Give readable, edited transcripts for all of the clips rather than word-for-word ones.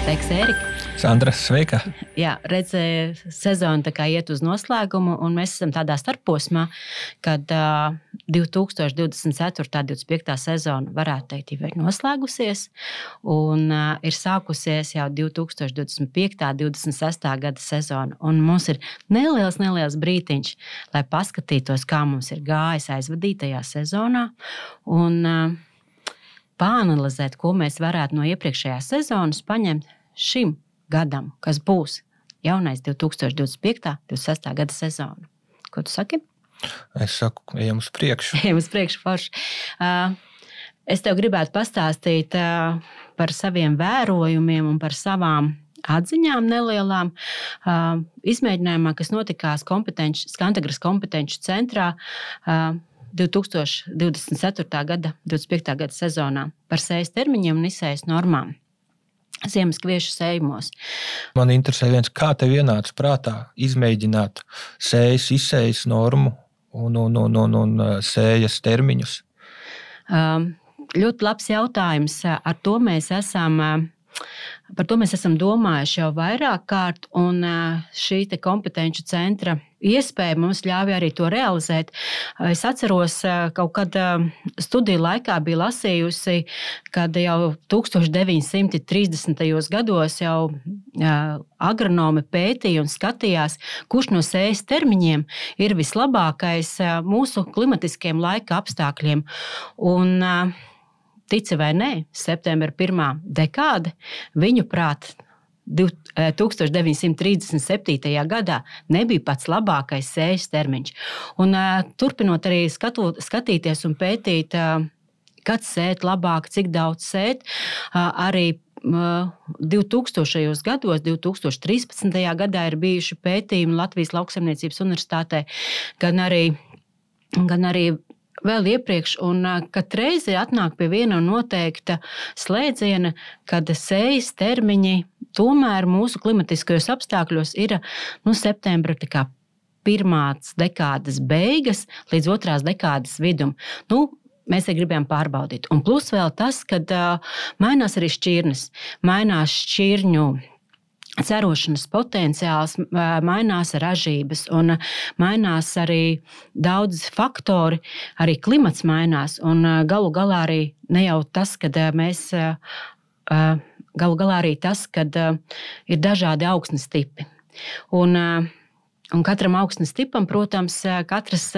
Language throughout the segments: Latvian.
Sveiks, Ērika! Sandra, sveika! Jā, sezona tā kā iet uz noslēgumu, un mēs esam tādā starposmā, kad 2024.-25. sezona varētu teikt jau ir noslēgusies, un ir sākusies jau 2025.-26. gada sezona. Un mums ir neliels brītiņš, lai paskatītos, kā mums ir gājis aizvadītajā sezonā, un pāanalizēt, ko mēs varētu no iepriekšējās sezonas paņemt šim gadam, kas būs jaunais 2025.-26. gada sezona. Ko tu saki? Es saku, ejam uz priekšu. Ejam uz priekšu, forši. Es tev gribētu pastāstīt par saviem vērojumiem un par savām atziņām nelielām izmēģinājumā, kas notikās Skantagras kompetenču centrā 2024. gada, 25. gada sezonā par sējas termiņiem un izsējas normām ziemaskviešu sējumos. Man interesē viens, kā tev ienāca prātā izmēģināt sējas, izsējas normu un sējas termiņus? Ļoti labs jautājums. Par to mēs esam domājuši jau vairāk kārt, un šī kompetenču centra iespēja mums ļāva arī to realizēt. Es atceros, kaut kad studiju laikā bija lasījusi, kad jau 1930. gados jau agronomi pētīja un skatījās, kurš no sējas termiņiem ir vislabākais mūsu klimatiskiem laika apstākļiem. Un tici vai nē, septembra 1. dekāde, viņu prāt, 1937. gadā nebija pats labākais sējas termiņš. Un, turpinot arī skatīties un pētīt, kad sēt labāk, cik daudz sēt, arī 2000. gados, 2013. gadā ir bijuši pētījumi Latvijas Lauksaimniecības universitātē, gan arī vēl iepriekš, un katreiz atnāk pie viena noteikta slēdziena, kad sējas termiņi tomēr mūsu klimatiskajos apstākļos ir septembra pirmās dekādes beigas līdz otrās dekādes vidum. Mēs gribējām pārbaudīt. Un plus vēl tas, kad mainās arī šķirnes, mainās šķirņu cerošanas potenciāls, mainās ražības un mainās arī daudz faktori, arī klimats mainās. Un galu galā arī ne jau tas, kad ir dažādi augsnes tipi. Un katram augsnes tipam, protams, katrs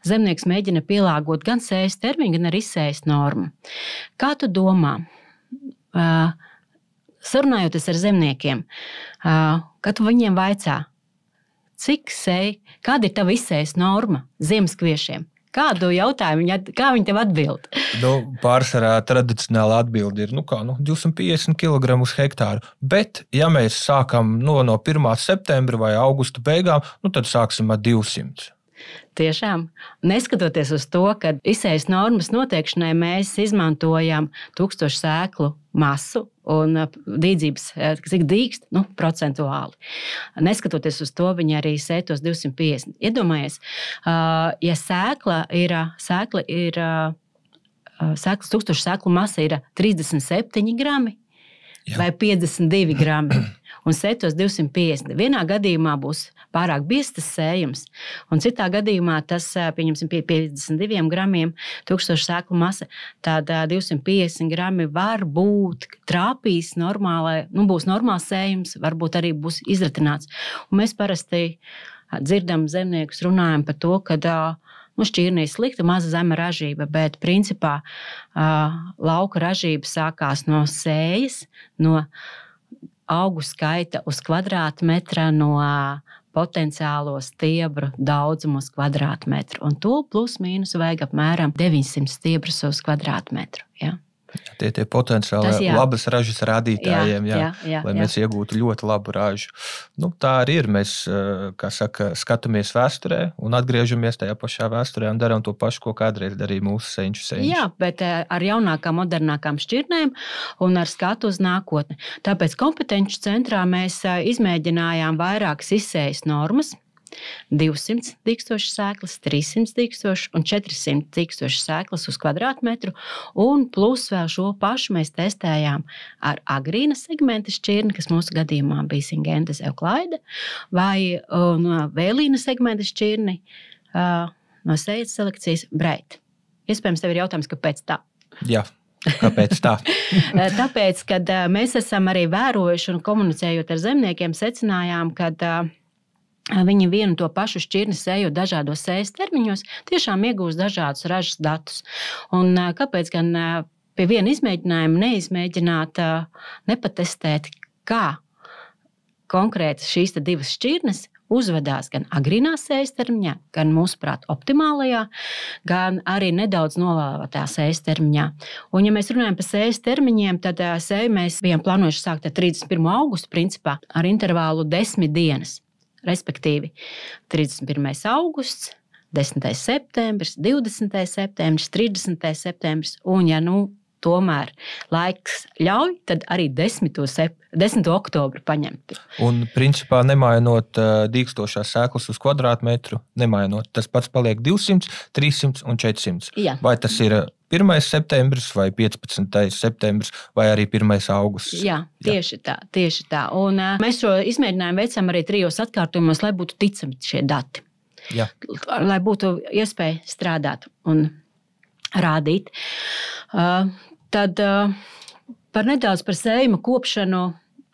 zemnieks mēģina pielāgot gan sējas termiņu, gan arī izsējas normu. Kā tu domā? Sarunājoties ar zemniekiem, kad viņiem vaicā, kāda ir tava izsējas norma ziemaskviešiem? Kādu jautājumu, kā viņi tev atbild? Pārsvarā tradicionāla atbilde ir 250 kg uz hektāru. Bet, ja mēs sākam no 1. septembra vai augusta beigām, tad sāksim ar 200. Tiešām. Neskatoties uz to, ka izsējas normas noteikšanai mēs izmantojam 1000 sēklu masu un dīdzības, cik dīkst, procentuāli. Neskatoties uz to, viņi arī sētos 250. Iedomājies, ja sēklas 1000 sēklu masa ir 37 grami vai 52 grami, un sētos 250. Vienā gadījumā būs pārāk biezs sējums, un citā gadījumā tas, pieņemsim, 52 gramiem 1000 sēklu masa, tad 250 grami var būt trāpīs normālai, būs normāls sējums, varbūt arī būs izratināts. Un mēs parasti dzirdam zemniekus runājam par to, ka šķirnī ir slikta, maza zema ražība, bet principā lauka ražība sākās no sējas, no augu skaita uz kvadrātmetra, no potenciālo stiebru daudzumu uz kvadrātmetru. Un to plus mīnus vajag apmēram 900 stiebrus uz kvadrātmetru. Ja? Tie potenciāli labas ražas rādītājiem, lai mēs iegūtu ļoti labu ražu. Tā arī ir. Mēs, skatāmies vēsturē un atgriežamies tajā pašā vēsturē un darām to pašu, ko kādreiz darīja mūsu senču. Jā, bet ar jaunākām, modernākām šķirnēm un ar skatu uz nākotni. Tāpēc kompetenču centrā mēs izmēģinājām vairākas izsējas normas. 200 dīkstošas sēklas, 300 dīkstošas un 400 dīkstošas sēklas uz kvadrātmetru. Un plus vēl šo pašu mēs testējām ar agrīna segmenta šķirni, kas mūsu gadījumā bija Syngenta euclaida, vai vēlīna segmenta šķirni no sejas selekcijas Breit. Iespējams, tev ir jautājums, kāpēc tā? Jā. Kāpēc tā? Tāpēc, kad mēs esam arī vērojuši un komunicējot ar zemniekiem, secinājām, ka viņi vienu to pašu šķirni sējot dažādos sējas termiņos, tiešām iegūst dažādus ražas datus. Un kāpēc gan pie viena izmēģinājuma neizmēģināt, nepatestēt, kā konkrēti šīs divas šķirnes uzvedās gan agrīnā sējas termiņā, gan mūsuprāt optimālajā, gan arī nedaudz novēlotā sējas termiņā. Un, ja mēs runājam par sējas termiņiem, tad sēju mēs bijām plānojuši sākt ar 31. augustu principā ar intervālu 10 dienas, respektīvi 31. augusts, 10. septembris, 20. septembris, 30. septembris un, ja tomēr laiks ļauj, tad arī 10. oktobru paņemt. Un principā nemainot dīkstošās sēklas uz kvadrātmetru, nemainot, tas pats paliek 200, 300 un 400. Jā. Vai tas ir 1. septembris vai 15. septembris vai arī 1. augusts? Jā, tieši tā. Un mēs šo izmēģinājumu veicam arī 3 atkārtojumos, lai būtu ticami šie dati. Jā. Lai būtu iespēja strādāt un rādīt. Tad par nedaudz par sējuma kopšanu.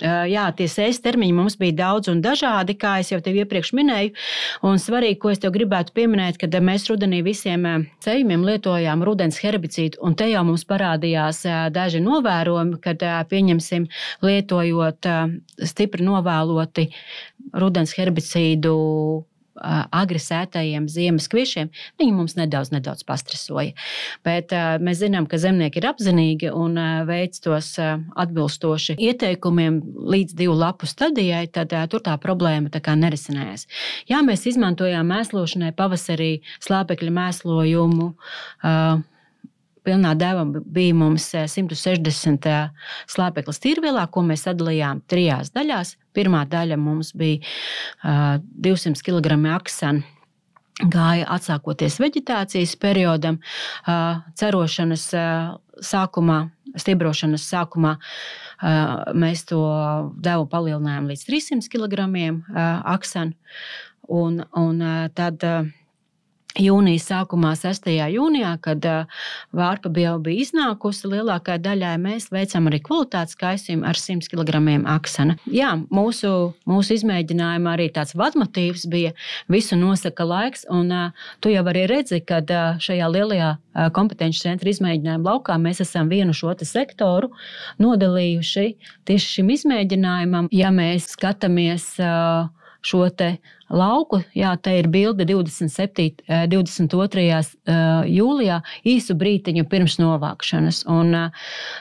Jā, tie sējas termiņi mums bija daudz un dažādi, kā es jau tev iepriekš minēju. Un svarīgi, ko es tev gribētu pieminēt, kad mēs rudenī visiem sējumiem lietojām rudens herbicīdu, un te jau mums parādījās daži novērojumi, kad pieņemsim lietojot stipri novēloti rudens herbicīdu agri sētajiem ziemas kviešiem, viņi mums nedaudz pastresoja. Bet mēs zinām, ka zemnieki ir apzinīgi un veic tos atbilstoši ieteikumiem līdz 2 lapu stadijai, tad tur tā problēma tā kā nerisinājās. Jā, mēs izmantojām mēslošanai pavasarī slāpekļa mēslojumu. Pilnā deva bija mums 160 slāpeklis tīrvielā, ko mēs sadalījām 3 daļās. Pirmā daļa mums bija 200 kg aksana, gāja atsākoties veģetācijas periodam, cerošanas sākumā, stibrošanas sākumā. Mēs to devu palielinājām līdz 300 kg aksana, un tad jūnija sākumā, 6. jūnijā, kad vārpa bija iznākusi lielākajai daļai, mēs veicam arī kvalitātes kaisījumu ar 100 kg aksana. Jā, mūsu izmēģinājumā arī tāds vadmotīvs bija visu nosaka laiks, un tu jau arī redzi, kad šajā lielajā kompetenci centra izmēģinājuma laukā mēs esam vienu šo sektoru nodalījuši tieši šim izmēģinājumam. Ja mēs skatāmies šo te lauku, jā, te ir bilde 22. Jūlijā, īsu brītiņu pirms novākšanas. Un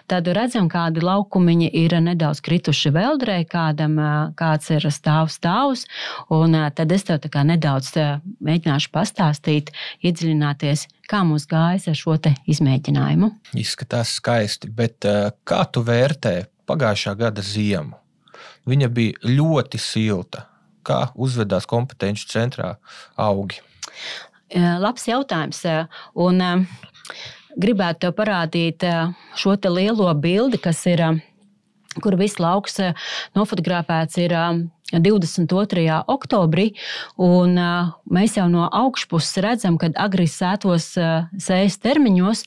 tad redzam, kādi laukumiņi ir nedaudz krituši veldrē, kāds ir stāvs. Un tad es tev tā kā nedaudz mēģināšu pastāstīt, iedziļināties, kā mums gājas ar šo te izmēģinājumu. Izskatās skaisti, bet kā tu vērtē pagājušā gada ziemu? Viņa bija ļoti silta. Kā uzvedās kompetenci centrā augi? Labs jautājums. Un gribētu tev parādīt šo te lielo bildi, kas ir, kur viss lauks nofotografēts ir 22. oktobrī, un mēs jau no augšpuses redzam, kad agri sētos sējas termiņos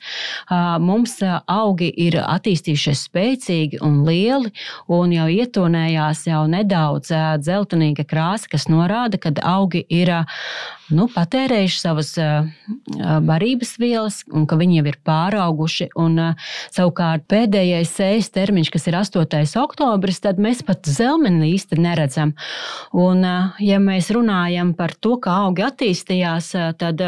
mums augi ir attīstījušies spēcīgi un lieli, un jau ietonējās jau nedaudz dzeltenīga krāsa, kas norāda, kad augi ir patērējuši savas barības vielas un ka viņi jau ir pārauguši. Un, savukārt pēdējais sējas termiņš, kas ir 8. oktobris, tad mēs pat zelmeni īsti neredzam. Un, ja mēs runājam par to, kā augi attīstījās, tad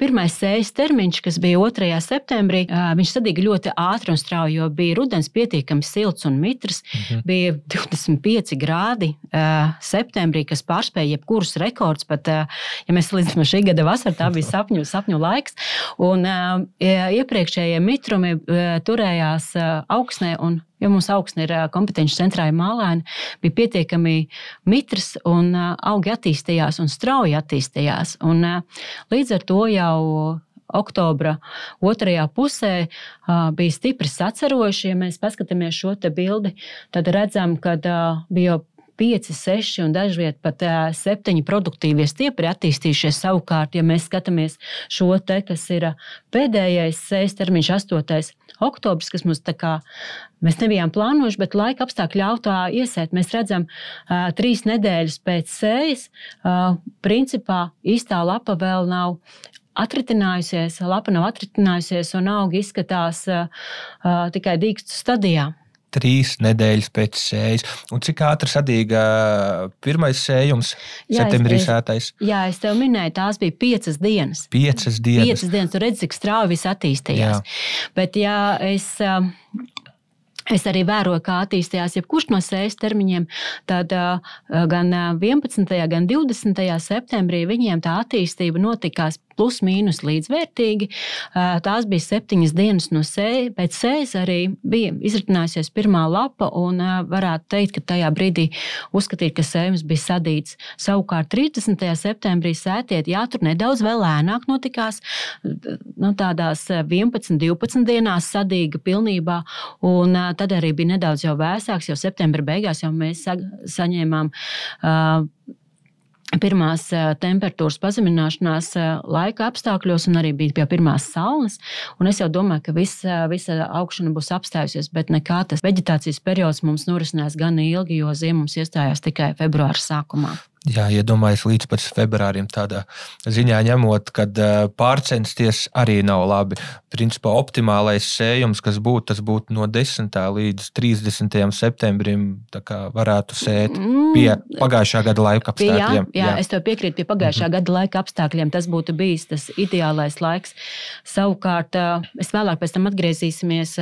pirmais sējas termiņš, kas bija 2. septembrī, viņš sadīga ļoti ātri un strauji, jo bija rudens pietiekami silts un mitrs, bija 25 grādi septembrī, kas pārspēja jebkurus rekords, pat ja mēs salīdzinām šī gada vasaru, tā bija sapņu laiks, un iepriekšējie mitrumi turējās augsnē un jo mums augsne ir kompetenci centrā Mālaina, bija pietiekami mitrs un augi attīstījās un strauji attīstījās. Un līdz ar to jau oktobra otrajā pusē bija stipri sacerojuši. Ja mēs paskatāmies šo te bildi, tad redzam, ka bija jau 5, 6 un dažviet pat 7 produktīvie stiepri attīstījušies. Savukārt, ja mēs skatāmies šo te, kas ir pēdējais sējas termiņš 8. oktobris, kas mums tā kā mēs nebijām plānojuši, bet laika apstākļi ļauj tā iesēt. Mēs redzam 3 nedēļas pēc sējas, principā īstā lapa vēl nav atritinājusies, lapa nav atritinājusies un augi izskatās tikai dīkstu stadijā. 3 nedēļas pēc sējas. Un cik ātri sadīga pirmais sējums, septembrī sētais? Jā, es tev minēju, tās bija 5 dienas. 5 dienas. 5 dienas, tu redzi, cik strauji viss attīstījās. Jā. Bet ja es arī vēroju, kā attīstījās jebkurš no sējas termiņiem, tad gan 11. gan 20. septembrī viņiem tā attīstība notikās plus mīnus līdzvērtīgi. Tās bija 7 dienas no sējas. Pēc sējas arī bija izritinājusies pirmā lapa un varētu teikt, ka tajā brīdī uzskatīt, ka sējums bija sadīts. Savukārt 30. septembrī sētiet, jā, tur nedaudz vēl ēnāk notikās, tādās 11, 12 dienās sadīga pilnībā, un tad arī bija nedaudz jau vēsāks, jau septembra beigās jau mēs saņēmām pirmās temperatūras pazemināšanās laika apstākļos un arī bija pie pirmās saules. Un es jau domāju, ka visa augšana būs apstājusies, bet nekā tas veģetācijas periods mums norisinās gan ilgi, jo ziema mums iestājās tikai februāra sākumā. Jā, iedomājies līdz pat februārim tādā ziņā ņemot, kad pārcensties arī nav labi. Principā optimālais sējums, kas būtu, tas būtu no 10. līdz 30. septembrim, tā kā varētu sēt pie pagājušā gada laika apstākļiem. Jā, es tev piekrītu pie pagājušā gada laika apstākļiem. Tas būtu bijis tas ideālais laiks. Savukārt, es vēlāk pēc tam atgriezīsimies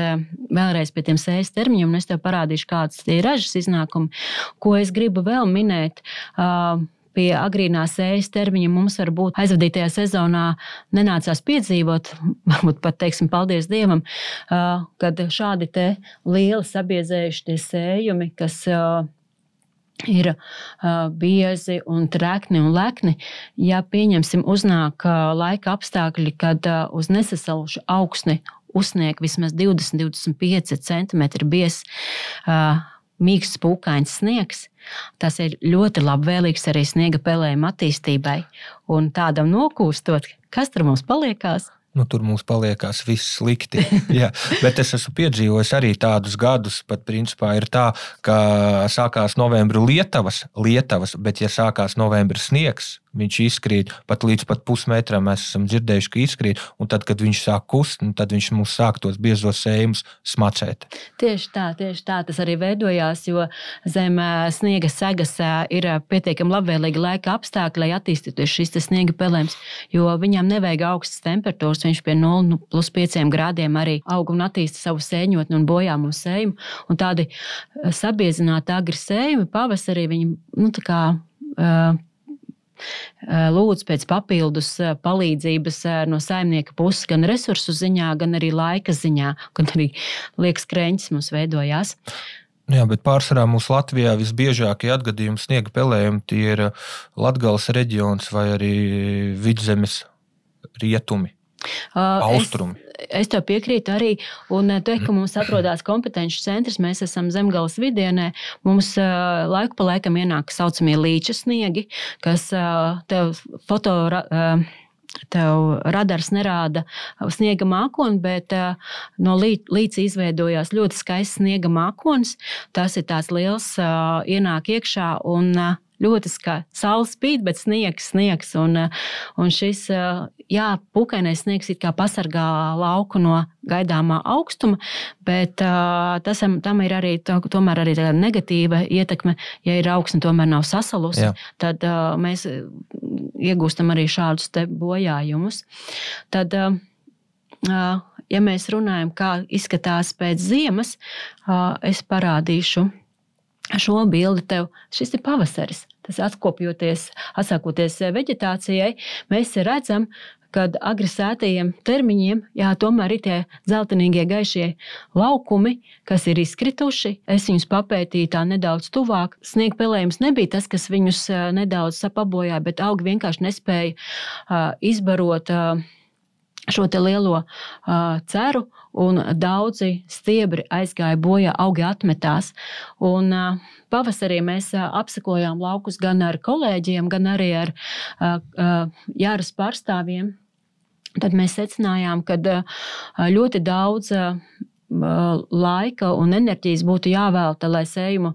vēlreiz pie tiem sējas termiņiem, un es tev parādīšu, kāds tie ražas iznākumi, ko es gribu vēl minēt. Pie agrīnā sējas termiņa mums varbūt aizvadītajā sezonā nenācās piedzīvot, varbūt pat teiksim paldies Dievam, kad šādi te lieli sabiezējuši tie sējumi, kas ir biezi un trekni un lekni, ja pieņemsim uznāk laika apstākļi, kad uz nesasalušu augsni uzsnieg vismaz 20-25 centimetri biezs mīksts pūkains sniegs. Tas ir ļoti labvēlīgs arī sniega pelējuma attīstībai. Un tādam nokūstot, kas tur mums paliekās? Tur mums paliekās viss slikti. Jā, bet es esmu piedzīvojis arī tādus gadus, pat principā ir tā, ka sākās novembra lietavas, bet ja sākās novembra sniegs, viņš izkrīt pat līdz pat pusmetram, mēs esam dzirdējuši, ka izkrīt, un tad, kad viņš sāk kust, tad viņš mums sāk tos biezos sējumus smacēt. Tieši tā, tas arī veidojās, jo zem sniega segas ir pietiekami labvēlīgi laika apstākļi, lai attīstītos šis sniega pelējums, jo viņam nevajag augstas temperatūras, viņš pie 0+5 grādiem arī aug un attīsta savu sēņotni un bojā mums sējumu, un tādi sabiezināti agri sējumi pavasarī viņi, lūdz pēc papildus palīdzības no saimnieka puses, gan resursu ziņā, gan arī laika ziņā, gan arī liekas kreņķis mums veidojās. Jā, bet pārsvarā mūsu Latvijā visbiežākie atgadījumi sniega pelējumi tie ir Latgales reģions vai arī Vidzemes rietumi, austrumi. Es tev piekrītu arī, un te, ka mums atrodas kompetenci centrs, mēs esam Zemgales vidienē, mums laiku pa laikam ienāk saucamie līča sniegi, kas tev radars nerāda sniega mākoni, bet no līca izveidojās ļoti skaists sniega mākonis. Tas ir tās liels, ienāk iekšā un ļoti skaisti. Saule spīd, bet sniegs. Un šis, pūkainais sniegs it kā pasargā lauku no gaidāmā augstuma, bet tam ir arī tomēr arī negatīva ietekme, ja ir augsne tomēr nav sasalusi, tad mēs iegūstam arī šādus te bojājumus. Tad, ja mēs runājam, kā izskatās pēc ziemas, es parādīšu šo bildi tev. Šis ir pavasaris. Tas atsākoties veģetācijai, mēs redzam, kad agri sētajiem termiņiem, tomēr ir tie dzeltenīgie gaišie laukumi, kas ir izkrituši. Es viņus papētīju tā nedaudz tuvāk. Sniega pelējums nebija tas, kas viņus nedaudz pabojāja, bet augi vienkārši nespēja izbarot šo te lielo ceru, un daudzi stiebri aizgāja bojā, augi atmetās. Un pavasarī mēs apsekojām laukus gan ar kolēģiem, gan arī ar jāras pārstāvjiem. Tad mēs secinājām, ka ļoti daudz laika un enerģijas būtu jāvelta, lai sējumu,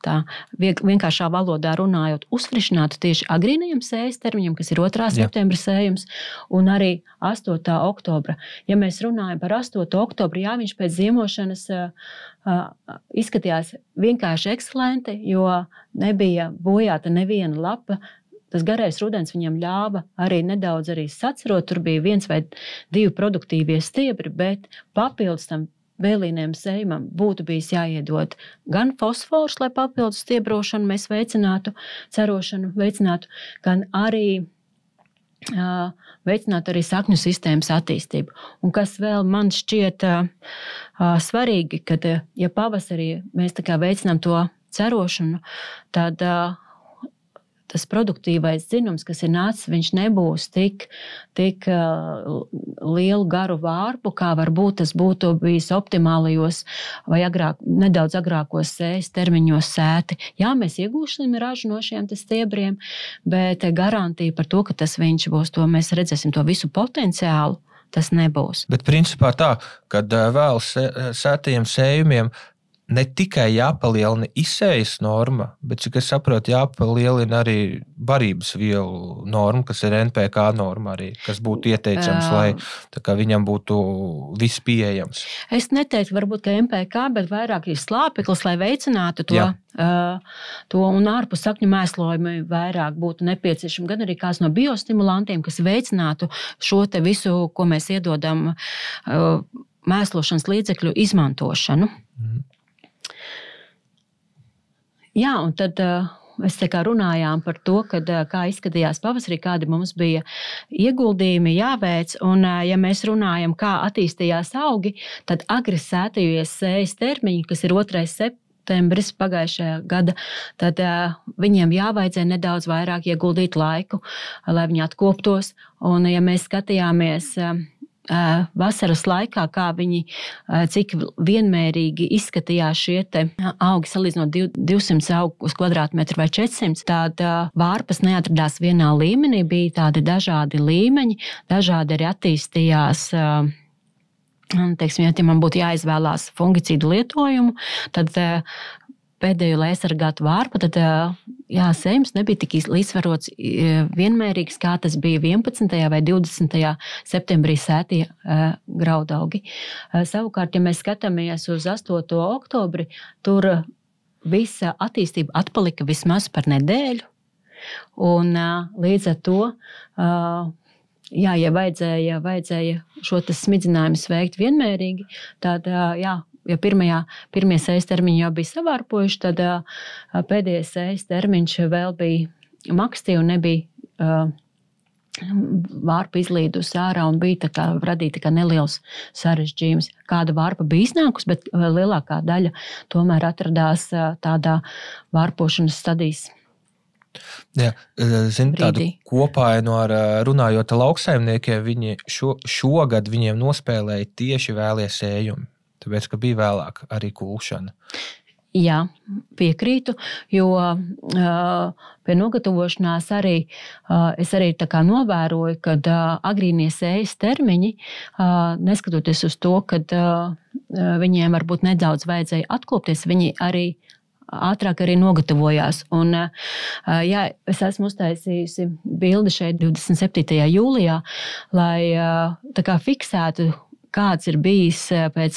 tā vienkāršā valodā runājot, uzfrišinātu tieši agrīnajam sējas termiņam, kas ir 2. septembra sējums, un arī 8. oktobra. Ja mēs runājam par 8. oktobru, viņš pēc ziemošanas izskatījās vienkārši ekscelenti, jo nebija bojāta neviena lapa. Tas garais rudens viņam ļāva arī nedaudz sacerot. Tur bija 1 vai 2 produktīvie stiebri, bet papildus tam vēlīniem sējumam būtu bijis jāiedod gan fosfors, lai papildus stiebrošanu mēs veicinātu, cerošanu veicinātu, gan arī veicināt arī sakņu sistēmas attīstību. Un kas vēl man šķiet svarīgi, kad ja pavasarī mēs tā kā veicinām to cerošanu, tad tas produktīvais dzinums, kas ir nācis, viņš nebūs tik lielu garu vārpu, kā varbūt tas būtu bijis optimālajos vai nedaudz agrākos sējas termiņos sēti. Jā, mēs iegūsim ražu no šiem stiebriem, bet garantija par to, ka tas viņš būs, to mēs redzēsim to visu potenciālu, tas nebūs. Bet principā tā, kad vēl sētajiem sējumiem ne tikai jāpalielina izsējas norma, bet, cik es saprotu, jāpalielina arī barības vielu norma, kas ir NPK norma arī, kas būtu ieteicams, lai tā kā viņam būtu viss pieejams. Es neteiktu varbūt, ka NPK, bet vairāk ir slāpeklis, lai veicinātu to un ārpus sakņu mēslojumi vairāk būtu nepieciešami, gan arī kāds no biostimulantiem, kas veicinātu šo te visu, ko mēs iedodam mēslošanas līdzekļu izmantošanu. Jā, un tad mēs runājām par to, kā izskatījās pavasarī, kādi mums bija ieguldījumi jāveic. Un, ja mēs runājam, kā attīstījās augi, tad agri sētajos sējas termiņi, kas ir 2. septembris pagājušajā gada, tad viņiem jāvajadzēja nedaudz vairāk ieguldīt laiku, lai viņi atkoptos. Un, ja mēs skatījāmies vasaras laikā, kā viņi, cik vienmērīgi izskatījās šie te augi, salīdzinot 200 augu uz kvadrātmetru vai 400, tad vārpas neatradās vienā līmenī, bija tādi dažādi līmeņi, dažādi arī attīstījās. Teiksim, ja man būtu jāizvēlās fungicīdu lietojumu, tad pēdējo, lai aizsargātu vārpu, tad sējums nebija tik līdzsvarots vienmērīgs, kā tas bija 11. vai 20. septembrī sētie graudaugi. Savukārt, ja mēs skatāmies uz 8. oktobri, tur visa attīstība atpalika vismaz par nedēļu. Un līdz ar to, ja vajadzēja šo smidzinājumus veikt vienmērīgi, tad ja pirmie sējas termiņi jau bija savārpojuši, tad pēdējais sējas termiņš vēl bija maksti un nebija vārpa izlīdusi ārā un bija radīta neliels sarežģījums. Kāda vārpa bija iznākusi, bet lielākā daļa tomēr atradās tādā vārpošanas stadijas. Jā, tādu kopainu ar runājot ar lauksaimniekiem, viņi šogad viņiem nospēlēja tieši vēlie sējumi. Tāpēc, ka bija vēlāk arī kulšana. Jā, piekrītu, jo pie nogatavošanās es arī novēroju, ka agrīnie sējas termiņi, neskatoties uz to, ka viņiem varbūt nedaudz vajadzēja atkopties, viņi arī ātrāk arī nogatavojās. Un, es esmu uztaisījusi bildi šeit 27. jūlijā, lai fiksētu, kāds ir bijis pēc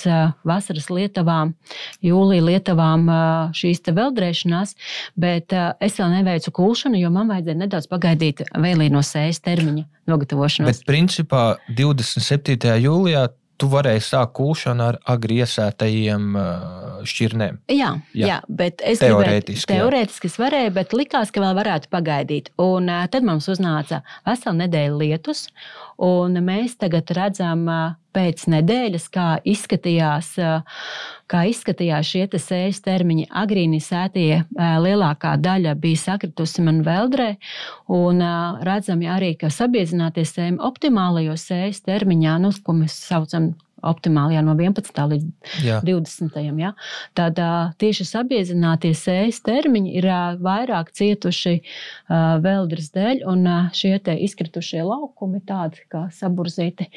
vasaras lietavām, jūlija lietavām šīs te veldrēšanās, bet es vēl neveicu kulšanu, jo man vajadzēja nedaudz pagaidīt vēlīno sējas termiņa nogatavošanos. Bet principā 27. jūlijā tu varēji sākt kūšanu ar agri iesētajiem šķirnēm. Jā, bet es teorētiski es varēju, bet likās, ka vēl varētu pagaidīt. Un tad mums uznāca vesela nedēļa lietus, un mēs tagad redzam pēc nedēļas, kā izskatījās šie sējas termiņi. Agrīni sētie lielākā daļa bija sakritusi man veldrē, un redzam arī, ka sabiezinātie sējumi optimālajos sējas termiņā, ko mēs saucam optimālajā no 11. līdz 20. Ja? Tad tieši sabiezinātie sējas termiņi ir vairāk cietuši veldras dēļ, un šie te izkritušie laukumi tādi kā saburzīti,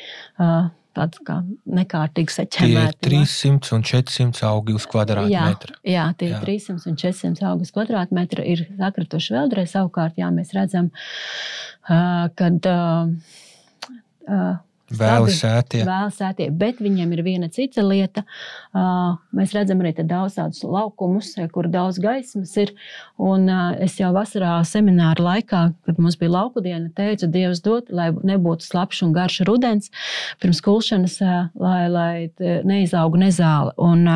tāds kā nekārtīgi saķemēti. Tie ir 300 un 400 augi uz kvadrātmetru. Jā, tie 300 un 400 augi uz kvadrātmetru ir sakrituši veldrē. Savukārt, mēs redzam, kad Vēl sētie, bet viņiem ir viena cita lieta. Mēs redzam arī daudz tādus laukumus, kur daudz gaismas ir. Un es jau vasarā semināru laikā, kad mums bija lauku diena, teicu, Dievs dod, lai nebūtu slapš un garš rudens pirms kulšanas, lai neizaug nezāle. Un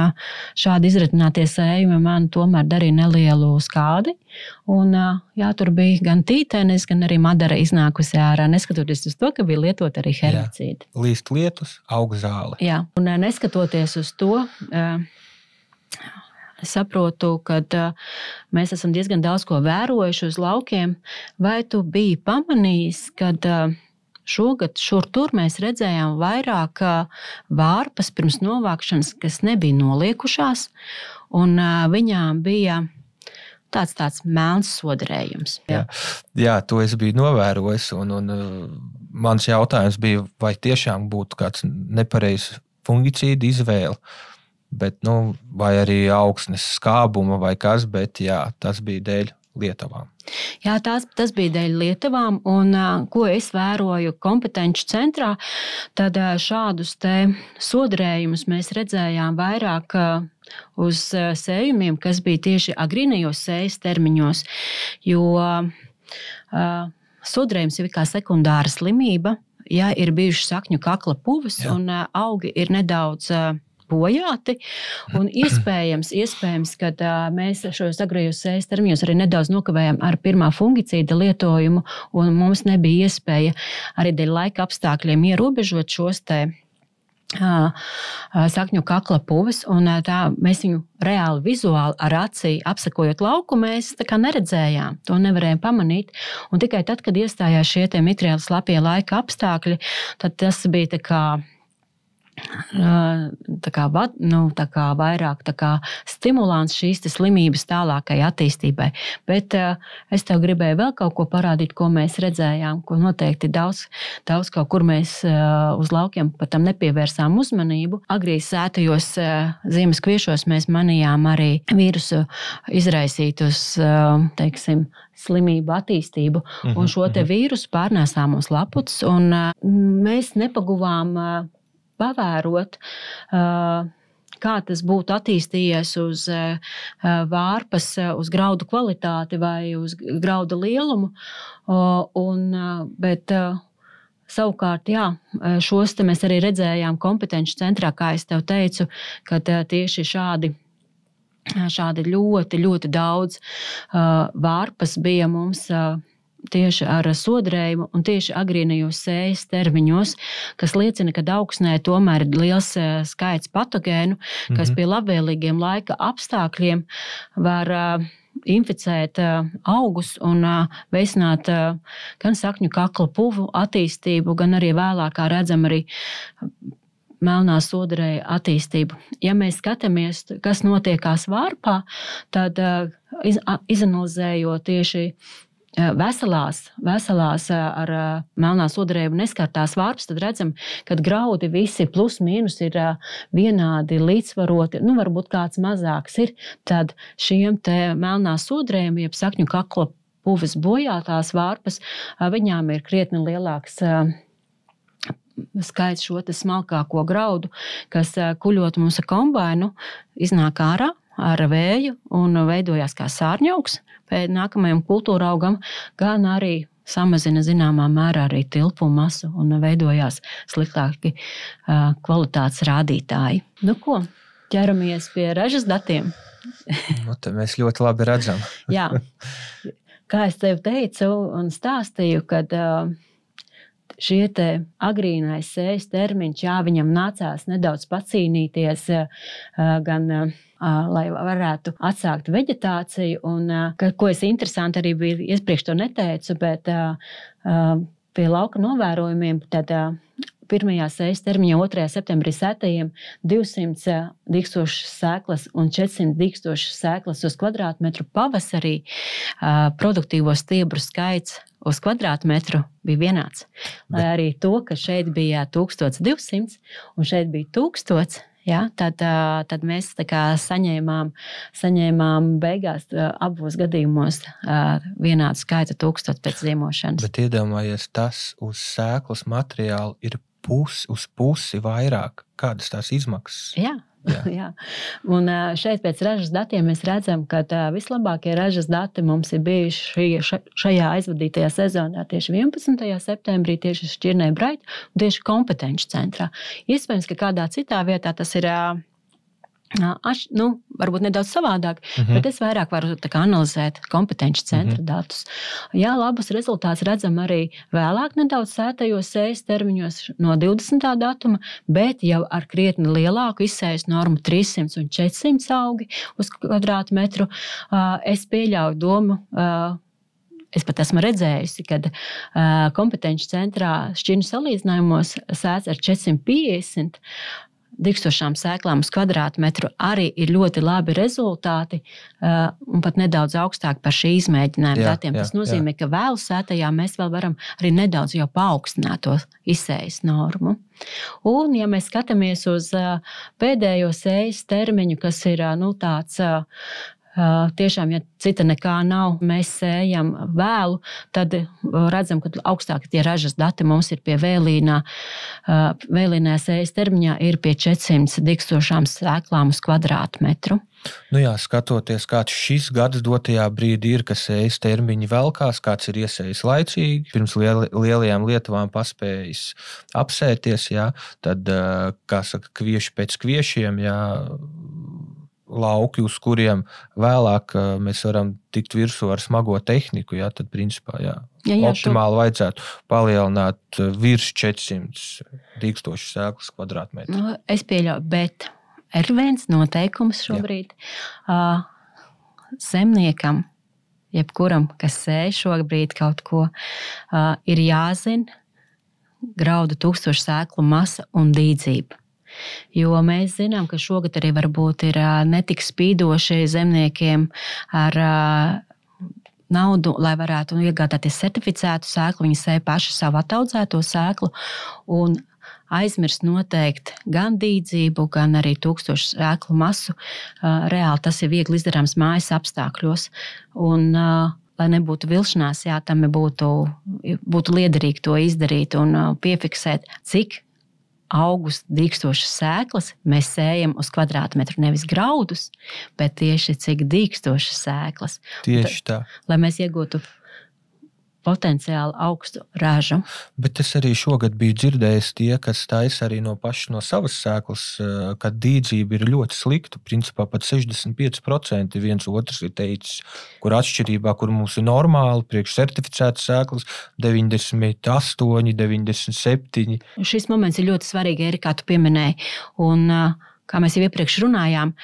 šādi izritinātie sējumi man tomēr darīja nelielu skādi. Un, tur bija gan tītenis, gan arī madara iznākusi ārā, neskatoties uz to, ka bija lietot arī herbicīdi. Līst lietus, aug zāle. Jā, un neskatoties uz to, es saprotu, ka mēs esam diezgan daudz ko vērojuši uz laukiem. Vai tu biji pamanījis, kad šogad šur tur mēs redzējām vairāk vārpas pirms novākšanas, kas nebija noliekušās, un viņām bija tāds melns sodarējums. Jā, to es biju novērojis, un mans jautājums bija, vai tiešām būtu kāds nepareizs fungicīdu izvēle, bet, vai arī augsnes skābuma vai kas, bet tas bija dēļ lietavām. Jā, tas bija dēļ lietavām, un ko es vēroju kompetenču centrā, tad šādus te sodarējumus mēs redzējām vairāk uz sējumiem, kas bija tieši agrīnajos sējas termiņos, jo sodarējums ir kā sekundāra slimība, ir bijušas sakņu kakla puves, un augi ir nedaudz bojāti, un iespējams, ka mēs šos agrējos sējas termiņos arī nedaudz nokavējām ar pirmā fungicīda lietojumu, un mums nebija iespēja arī dēļ laika apstākļiem ierobežot šos te sakņu kakla puves, un mēs viņu reāli vizuāli ar acī apsekojot lauku, mēs tā kā neredzējām, to nevarējām pamanīt, un tikai tad, kad iestājās šie tie mitrieli slapie laika apstākļi, tad tas bija vairāk stimulants šīs slimības tālākai attīstībai. Bet es tev gribēju vēl kaut ko parādīt, ko mēs redzējām, ko noteikti daudz kaut kur mēs uz laukiem pat tam nepievērsām uzmanību. Agrī sētajos ziemas kviešos mēs manījām arī vīrusu izraisītus, slimību attīstību, un šo te vīrusu pārnēsām uz laputs, un mēs nepaguvām pavērot, kā tas būtu attīstījies uz vārpas, uz graudu kvalitāti vai uz grauda lielumu. Bet savukārt, šos te mēs arī redzējām kompetenču centrā, kā es tev teicu, kad tieši šādi ļoti, ļoti daudz vārpas bija mums tieši ar sodarējumu un tieši agrīnajos sējas termiņos, kas liecina, ka augsnē tomēr ir liels skaits patogēnu, kas pie labvēlīgiem laika apstākļiem var inficēt augus un veicināt gan sakņu kakla puvu attīstību, gan arī vēlāk, kā redzam, arī melnā sodarēja attīstību. Ja mēs skatāmies, kas notiekās vārpā, tad izanalizējot tieši veselās ar melnā sodarējumu neskartās vārpas, tad redzam, ka graudi visi plus mīnus ir vienādi līdzsvaroti, varbūt kāds mazāks ir, tad šiem te melnā sodarējumu, jeb sakņu kakla puves bojātās vārpas, viņām ir krietni lielāks skaits šo te smalkāko graudu, kas kuļot mums ar kombainu, iznāk ārā ar vēju un veidojās kā sārņaugs pēc nākamajam kultūra augam, gan arī samazina zināmā mērā arī tilpuma masu un veidojās sliktāki kvalitātes rādītāji. Nu ko, ķeramies pie ražas datiem. Te mēs ļoti labi redzam. Jā, kā es tev teicu un stāstīju, kad šie te agrīnais sējas termiņš, viņam nācās nedaudz pacīnīties gan, lai varētu atsākt veģetāciju. Un, ko es interesanti arī biju, iepriekš to neteicu, bet pie lauka novērojumiem, tad pirmajā sējas termiņā 2. septembrī sētajiem 200 dīkstošas sēklas un 400 dīkstošas sēklas uz kvadrātmetru. Pavasarī produktīvo stiebru skaits uz kvadrātmetru bija vienāds. Lai arī to, ka šeit bija 1200 un šeit bija 1000, ja, tad mēs saņēmām beigās abos gadījumos vienādu skaitu 1000 pēc ziemošanas. Bet iedomājies, tas uz sēklas materiālu ir uz pusi vairāk. Kādas tās izmaksas? Jā. Jā. Un šeit pēc ražas datiem mēs redzam, ka vislabākie ražas dati mums ir bijuši šajā aizvadītajā sezonā tieši 11. septembrī, tieši Šķirnē Braita un tieši kompetenci centrā. Iespējams, ka kādā citā vietā tas ir varbūt nedaudz savādāk, bet es vairāk varu analizēt kompetenci centra datus. Jā, labus rezultātus redzam arī vēlāk nedaudz sētajos sējas termiņos no 20. datuma, bet jau ar krietni lielāku izsējas normu 300 un 400 augi uz kvadrātmetru. Es pieļauju domu, es pat esmu redzējusi, kad kompetenci centrā šķirņu salīdzinājumos sēts ar 450 dīkstošām sēklām uz kvadrātmetru arī ir ļoti labi rezultāti un pat nedaudz augstāk par šī izmēģinājuma datiem. Tas nozīmē, ka vēlu sētajā mēs vēl varam arī nedaudz jau paaugstināt to izsējas normu. Un, ja mēs skatāmies uz pēdējo sējas termiņu, kas ir tāds tiešām, ja cita nekā nav, mēs sējam vēlu, tad redzam, ka augstāk tie ražas dati mums ir pie vēlīnā sējas termiņā ir pie 400 dīkstošām sēklām uz kvadrātmetru. Nu jā, skatoties, kāds šis gads dotajā brīdī ir, ka sējas termiņi velkās, kāds ir iesējis laicīgi, pirms lielajām lietuvām paspējis apsēties, jā, tad, kā saka, kvieši pēc kviešiem, jā, lauki, uz kuriem vēlāk mēs varam tikt virsū ar smago tehniku, jā, tad principā optimāli vajadzētu palielināt virs 400 dīkstošas sēklas kvadrātmetru. Es pieļauju, bet ir viens noteikums šobrīd. Zemniekam, jebkuram, kas sēž šobrīd kaut ko, ir jāzina graudu 1000 sēklu masa un dīdzība. Jo mēs zinām, ka šogad arī varbūt ir netik spīdoši zemniekiem ar naudu, lai varētu iegādāties certificētu sēklu. Viņi sēja paši savu ataudzēto sēklu un aizmirst noteikt gan dīdzību, gan arī 1000 sēklu masu. Reāli tas ir viegli izdarāms mājas apstākļos. Un, lai nebūtu vilšanās, tam būtu liederīgi to izdarīt un piefiksēt, cik augus dīkstošas sēklas mēs sējam uz kvadrātmetru, nevis graudus, bet tieši cik dīkstošas sēklas. Tieši tā. Lai mēs iegūtu potenciāli augstu ražu. Bet es arī šogad biju dzirdējis tie, kas taisa arī no savas sēklas, ka dīdzība ir ļoti slikta. Principā pat 65% viens otrs ir teicis, kur atšķirībā, kur mums ir normāli, priekš certificētas sēklas, 98, 97. Šis moments ir ļoti svarīgi, Erika, kā tu pieminēji. Un, kā mēs jau iepriekš runājām,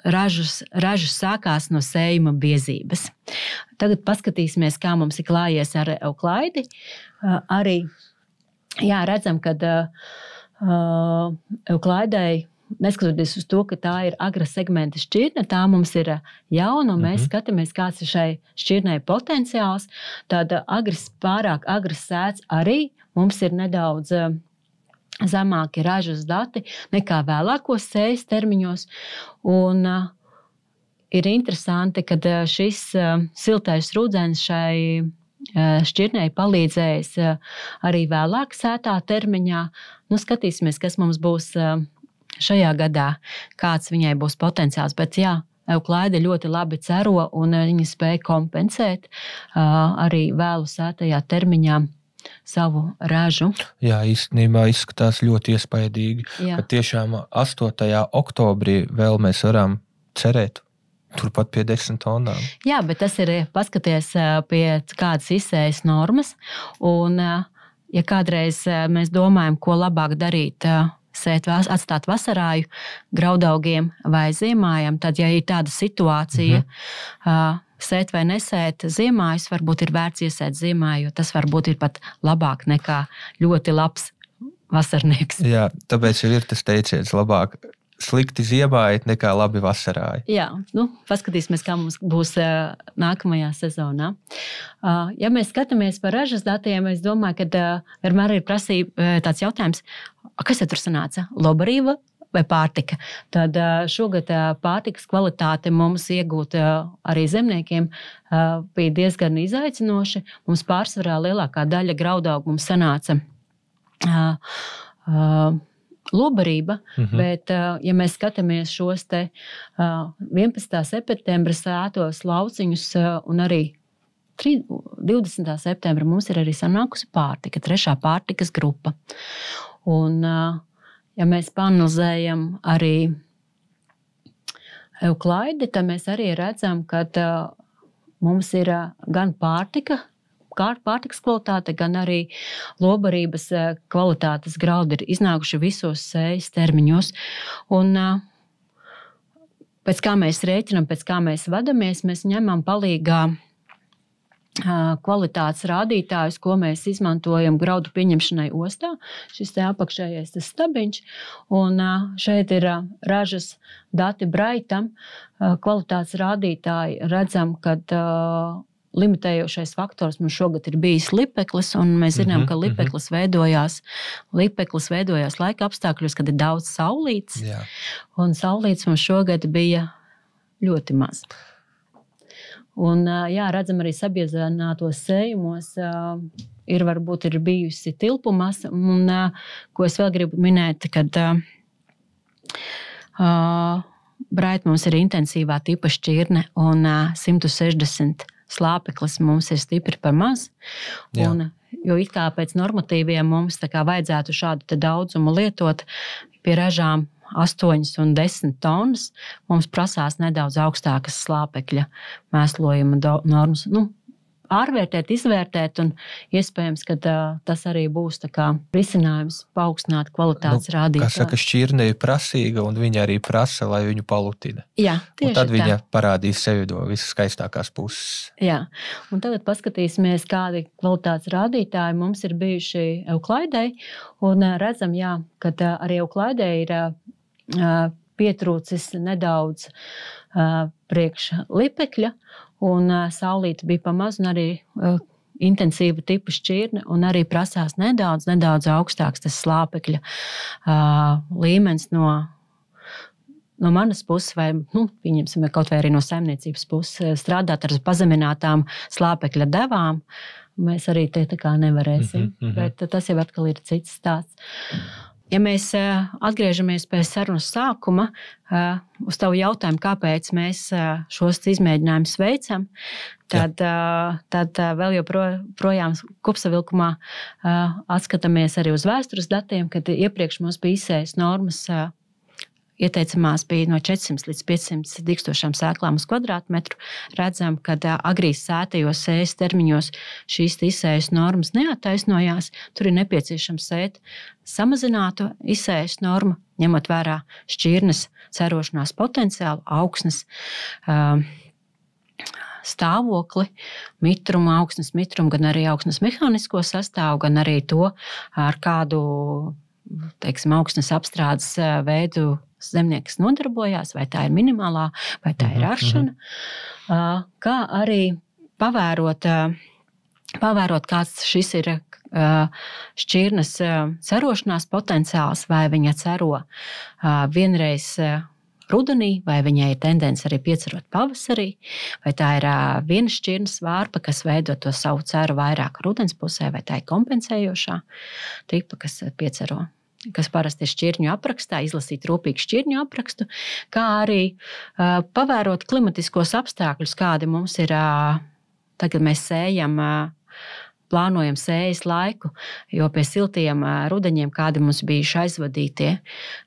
ražas sākās no sējuma biezības. Tagad paskatīsimies, kā mums ir klājies ar euklaidi. Arī redzam, ka euklaidai, neskatoties uz to, ka tā ir agra segmenta šķirne, tā mums ir jauna, un mēs skatāmies, kāds ir šai šķirnei potenciāls. Tāda pārāk agras sēts arī mums ir nedaudz zemāki ražas dati nekā vēlākos sējas termiņos. Un ir interesanti, ka šis siltais rudens šai šķirnei palīdzējis arī vēlāk sētā termiņā. Skatīsimies, kas mums būs šajā gadā, kāds viņai būs potenciāls. Bet euklaide ļoti labi cero un viņa spēja kompensēt arī vēlu sētajā termiņā savu ražu. Jā, īstenībā izskatās ļoti iespaidīgi, ka tiešām 8. oktobrī vēl mēs varam cerēt turpat pie 10 tonnām. Jā, bet tas ir paskaties pie kādas izsējas normas, un ja kādreiz mēs domājam, ko labāk darīt, atstāt vasarāju graudaugiem vai ziemājam, tad, ja ir tāda situācija, sēt vai nesēt ziemājus, varbūt ir vērts iesēt ziemāju, jo tas varbūt ir pat labāk nekā ļoti labs vasarnieks. Jā, tāpēc ir tas teiciens labāk slikti ziemājot nekā labi vasarāji. Jā, paskatīsimies, kā mums būs nākamajā sezonā. Ja mēs skatāmies par ražas datiem, es domāju, ka vienmēr ir tāds jautājums, kas tur sanāca? Lobarība vai pārtika? Tad šogad pārtikas kvalitāte mums iegūt arī zemniekiem bija diezgan izaicinoši. Mums pārsvarā lielākā daļa graudaugu mums sanāca lobarība, bet, ja mēs skatāmies šos te 11. septembra sētos lauciņus un arī 20. septembra mums ir arī sanākusi pārtika, 3. pārtikas grupa. Un, ja mēs panalizējam arī euklaidi, tad mēs arī redzam, ka mums ir gan pārtikas kvalitāte, gan arī lobarības kvalitātes graudi ir iznākuši visos sējas termiņos. Un pēc kā mēs rēķinam, pēc kā mēs vadamies, mēs ņemam palīgā kvalitātes rādītājus, ko mēs izmantojam graudu pieņemšanai ostā. Šis te apakšējais tas stabiņš. Un šeit ir ražas dati Braitam. Kvalitātes rādītāji redzam, kad limitējošais faktors mums šogad ir bijis lipeklis, un mēs zinām, ka lipeklis veidojās laika apstākļos, kad ir daudz saulītes, un saulītes mums šogad bija ļoti maz. Un, redzam arī sabiezinātos sējumos, varbūt ir bijusi tilpumas, un ko es vēl gribu minēt, kad Braita mums ir intensīvā tipa šķirne, un 160 slāpeklis mums ir stipri par maz. Un, jo it kā pēc normatīviem mums vajadzētu šādu daudzumu lietot pie ražām 8 un 10 tonnas, mums prasās nedaudz augstākas slāpekļa mēslojuma normas. Ārvērtēt, izvērtēt, un iespējams, ka tas arī būs risinājums paaugstināt kvalitātes rādītāju. Kā saka, šķirne ir prasīga, un viņa arī prasa, lai viņu palutina. Jā, tieši un tad tā. Viņa parādīs sevi no visas skaistākās puses. Jā, un tagad paskatīsimies, kādi kvalitātes rādītāji mums ir bijuši euklaidei, un redzam, ka arī euklaidei ir pietrūcis nedaudz priekš lipekļa, un saulīte bija pamaz, un arī intensīva tipa šķirne, un arī prasās nedaudz augstāks tas slāpekļa līmenis no manas puses, vai pieņemsim, kaut vai arī no saimniecības puses, strādāt ar pazeminātām slāpekļa devām. Mēs arī te nevarēsim, bet tas jau atkal ir cits stāsts. Ja mēs atgriežamies pie sarunas sākuma, uz tavu jautājumu, kāpēc mēs šos izmēģinājumus veicam, tad vēl joprojām kopsavilkumā atskatāmies arī uz vēstures datiem, kad iepriekš mums bija izsējas normas. Ieteicamās bija no 400 līdz 500 dikstošām sēklām uz kvadrātmetru. Redzam, ka agrīs sētajos sējas termiņos šīs izsējas normas neattaisnojās. Tur ir nepieciešams sēt samazinātu izsējas normu, ņemot vērā šķirnes cerošanās potenciālu, augsnes stāvokli, mitrumu, augsnes mitrumu, gan arī augsnes mehānisko sastāvu, gan arī to, ar kādu augsnes apstrādes veidu zemnieks nodarbojās, vai tā ir minimālā, vai tā ir aršana. Kā arī pavērot, kāds šis ir šķirnes cerošanās potenciāls, vai viņa cero vienreiz rudenī, vai viņai ir tendence arī piecerot pavasarī, vai tā ir viena šķirnes vārpa, kas veido to savu ceru vairāk rudens pusē, vai tā ir kompensējošā tipa, kas piecero kas parasti ir šķirņu aprakstā, izlasīt rūpīgi šķirņu aprakstu, kā arī pavērot klimatiskos apstākļus, kādi mums ir, tagad mēs sējam, plānojam sējas laiku, jo pie siltiem rudeņiem, kādi mums bijuši aizvadītie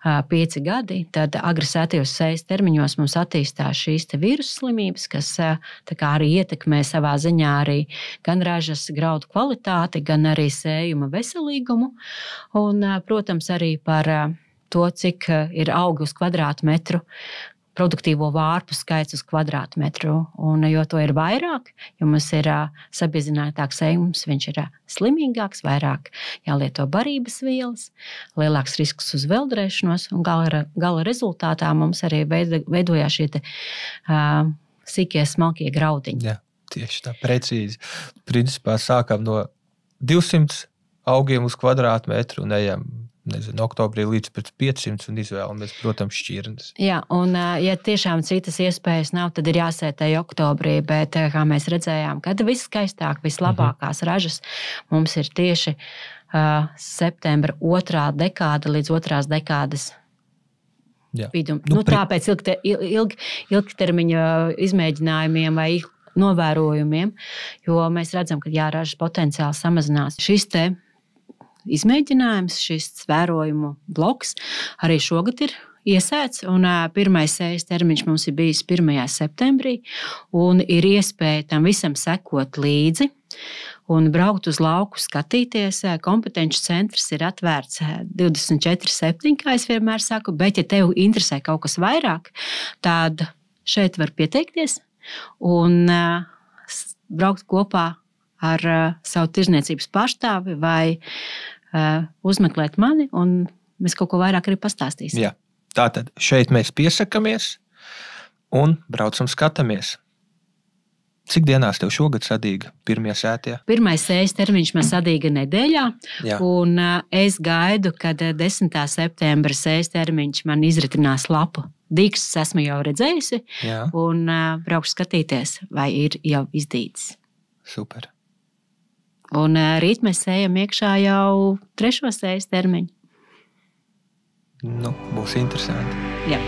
5 gadi, tad agresētajos sējas termiņos mums attīstās šīs vīrusu slimības, kas tā kā arī ietekmē savā ziņā arī gan ražas graudu kvalitāti, gan arī sējuma veselīgumu. Un, protams, arī par to, cik ir augi uz kvadrātmetru, produktīvo vārpu skaits uz kvadrātmetru. Un, jo to ir vairāk, jo mums ir sabiezinātāks sējums, viņš ir slimīgāks, vairāk jālieto barības vielas, lielāks risks uz veldrēšanos, un gala rezultātā mums arī veidojās šie sīkie, smalkie graudiņi. Jā, tieši tā, precīzi. Principā sākam no 200 augiem uz kvadrātmetru un ejam oktobrī līdz 500 un izvēlamies, protams, šķirnes. Jā, un ja tiešām citas iespējas nav, tad ir jāsētē oktobrī, bet kā mēs redzējām, kad viskaistāk, vislabākās ražas mums ir tieši septembra 2. dekāda līdz 2. dekādas vidum. Tāpēc ilgtermiņa izmēģinājumiem vai novērojumiem, jo mēs redzam, ka ražas potenciāli samazinās. Šis izmēģinājums, šis vērojumu bloks arī šogad ir iesēts, un pirmais sējas termiņš mums ir bijis 1. septembrī, un ir iespēja tam visam sekot līdzi un braukt uz lauku skatīties. Kompetenci centrs ir atvērts 24/7, kā es vienmēr saku, bet ja tev interesē kaut kas vairāk, tad šeit var pieteikties un braukt kopā ar savu tirzniecības pārstāvi vai uzmeklēt mani, un mēs kaut ko vairāk arī pastāstīsim. Jā. Tātad šeit mēs piesakamies un braucam skatāmies. Cik dienās tev šogad sadīga pirmie sētie? Pirmais sējas termiņš man sadīga nedēļā, un es gaidu, kad 10. septembra sējas termiņš man izritinās lapu. Dīkstus esmu jau redzējusi, un braukšu skatīties, vai ir jau izdīts. Super. Un rīt mēs sējam iekšā jau 3. sējas termiņu. Būs interesanti. Jā.